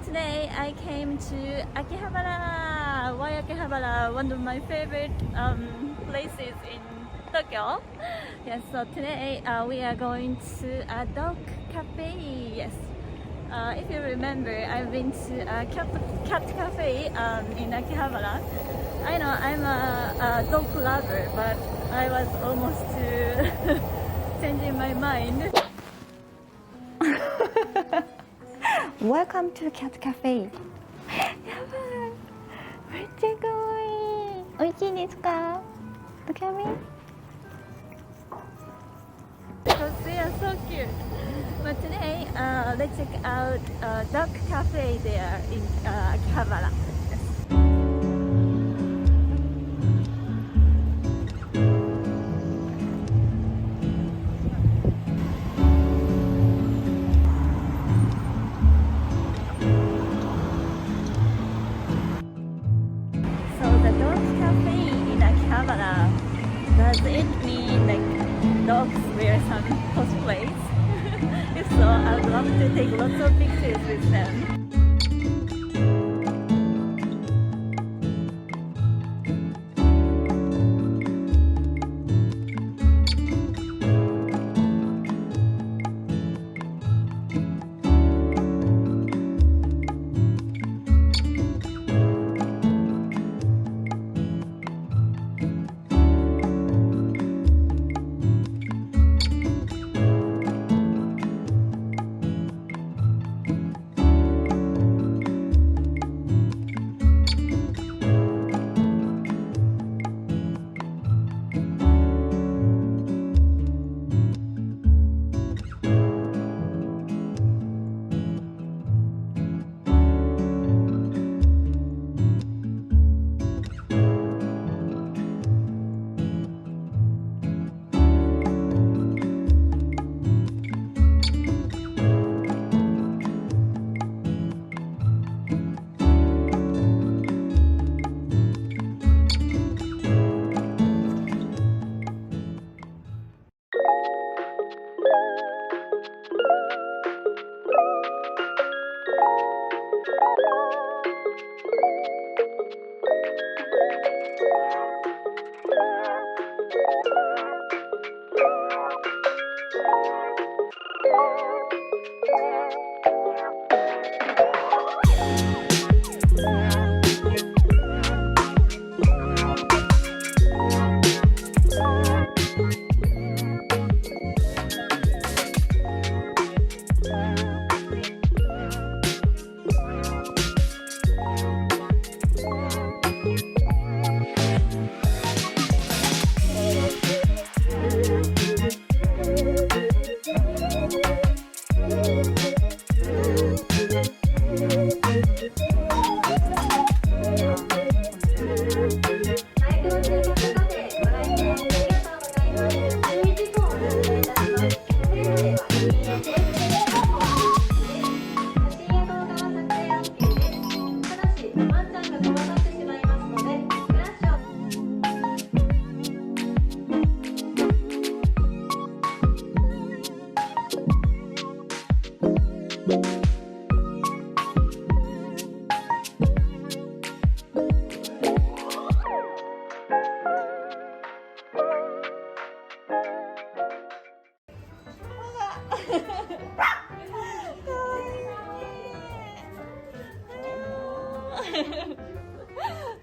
today I came to Akihabara. Why Akihabara? One of my favorite places in Tokyo. Yes, so today we are going to a dog cafe. Yes. If you remember, I've been to a cat cafe in Akihabara. I know I'm a dog lover, but I was almost to changing my mind. Welcome to cat cafe. やばい、めっちゃ可愛い。美味しいですか？ Look at me. Because they are so cute. But today, let's check out a dog cafe there in Akihabara. Does it mean like dogs wear some cosplays? If so, I'd love to take lots of pictures with them.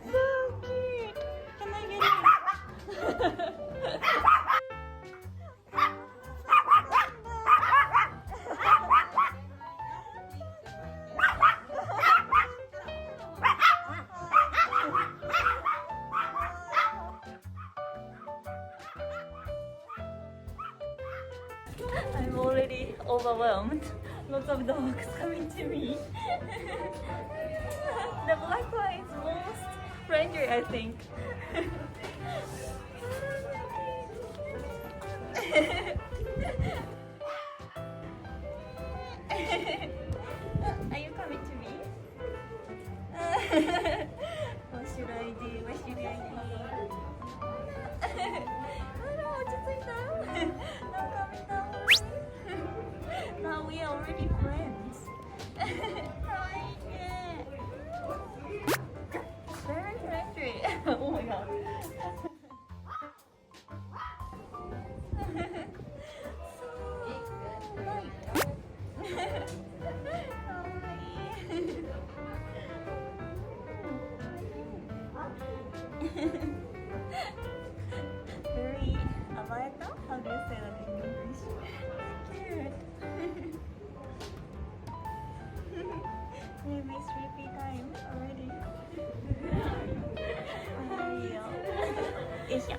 So cute. Can I get it? I'm already overwhelmed. Lots of dogs coming to me. The black one is most friendly, I think. Are you coming to me? What should I do? What should I do? Oh no, just like that. Not coming down. Now we are already friends. Hi. Very abayata? How do you say that in English? Cute. Maybe sleepy time already. Yoいしょ。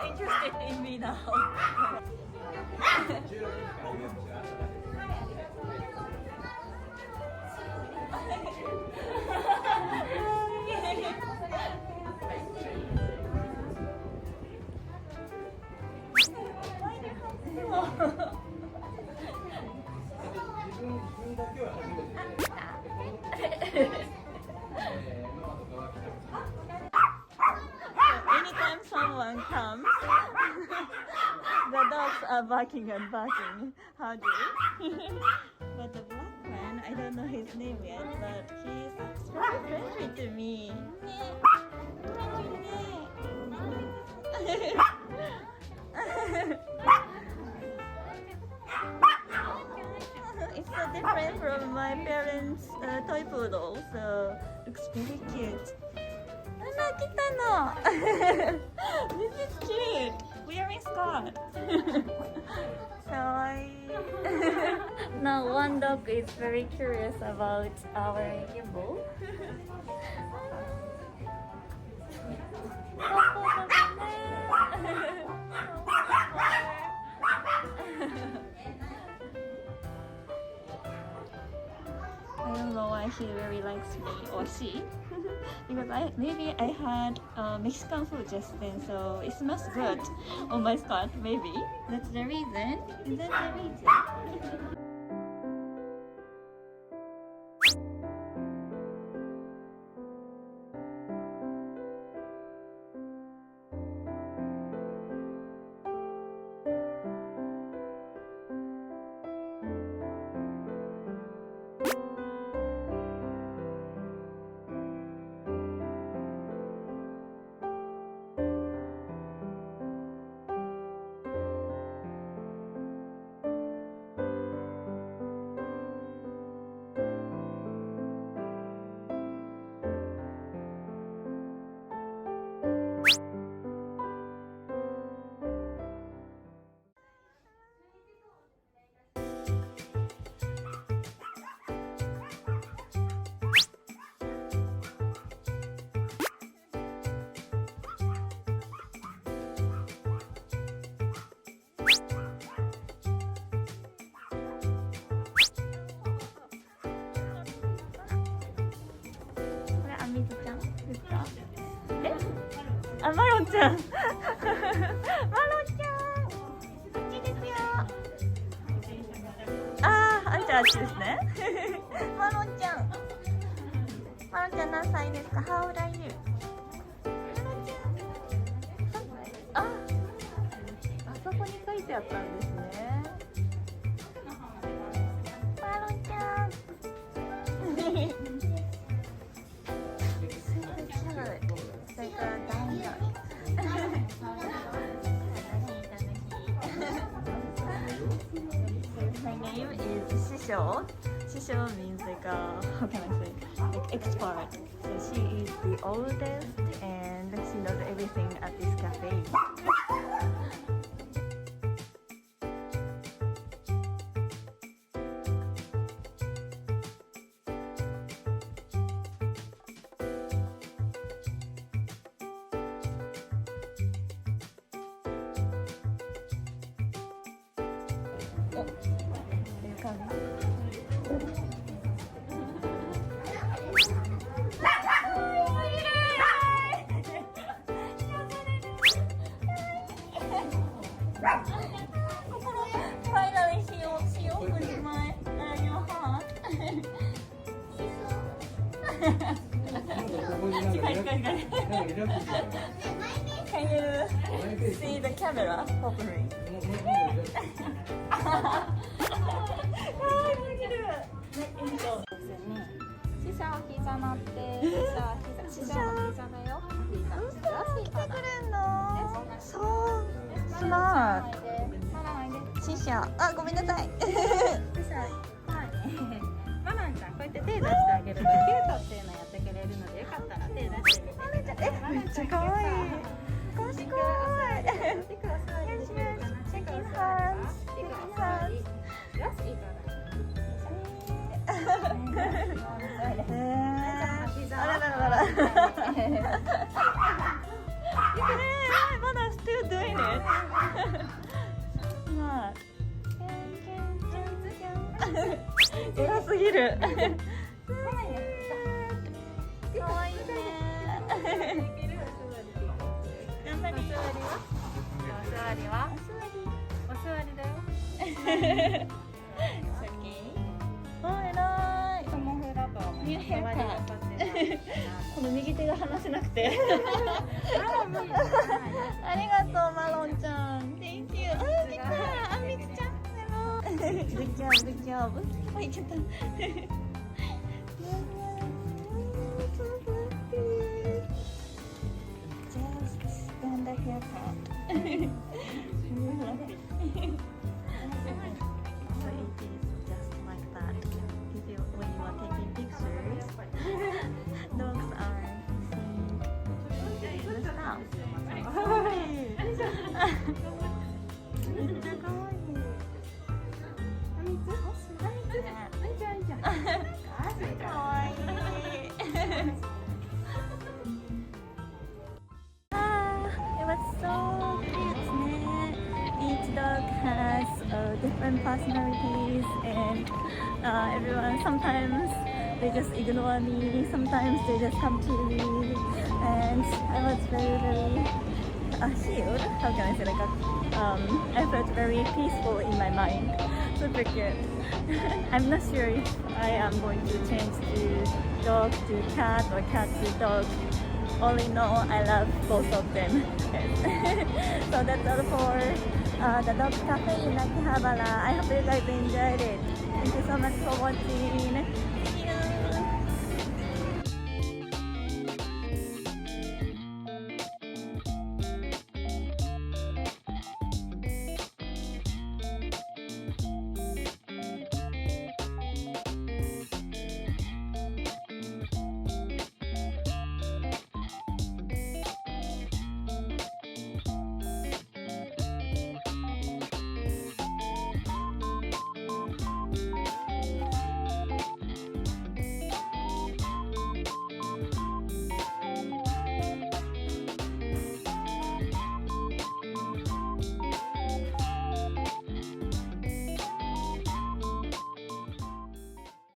Interested in me now. Anytime someone comes, the dogs are barking and barking. How do you? But the black man, I don't know his name yet, but he's very friendly to me. It's so different from my parents' toy poodle, so looks very cute. Anna, kita no. This is cute. Wearing skirt. Now one dog is very curious about our gimbal. I don't know why he really likes me or she. Because maybe I had Mexican food just then, so it smells good on my skirt. Maybe that's the reason. Is that the reason?あ、マロンちゃんマロンちゃんこっちですよ。あー、あんちゃんあっちですねマロンちゃん何歳ですか？ How old are you? あ、あそこに書いてあったんですね。マロンちゃんMy name is Shisho. Shisho means like how can I say? Like expert. So she is the oldest and she knows everything at this cafe. Finally, she opened my your heart. Can you see the camera properly? 死者は膝なって、死者は膝だよ。来てくれんの？そう。スマート。死者。あ、ごめんなさい。ママンちゃん、こうやって手出してあげるとキュートっていうのやってくれるので、よかったら手出してみてください。めっちゃ可愛い。賢い。よしよし。シェキンハンズ。シェキンハンズ。よし、いいから。あらららら。まだ still doing it。まあ。偉すぎる。可愛いね。頑張り。お座りは？お座りだよ。あ、偉い。トモフだとニューヘアカット。この右手が離せなくて。ありがとうマロンちゃん。Thank you。あ、来た。あみつちゃん。Good job, good job。あ、いっちゃった。Just done the haircut. So it is just like that. If you, when you are taking pictures, dogs are seeing the stuff. めっちゃ可愛い。かわいい。It was so cute ね。Each dog has different personalities and everyone sometimes they just ignore me, sometimes they just come to me and I was very healed. How can I say, I felt very peaceful in my mind. Super cute. I'm not sure if I am going to change to dog to cat or cat to dog. All in all, I love both of them. So that's all for the dog cafe in Akihabara. I hope you guys enjoyed it. Thank you so much for watching.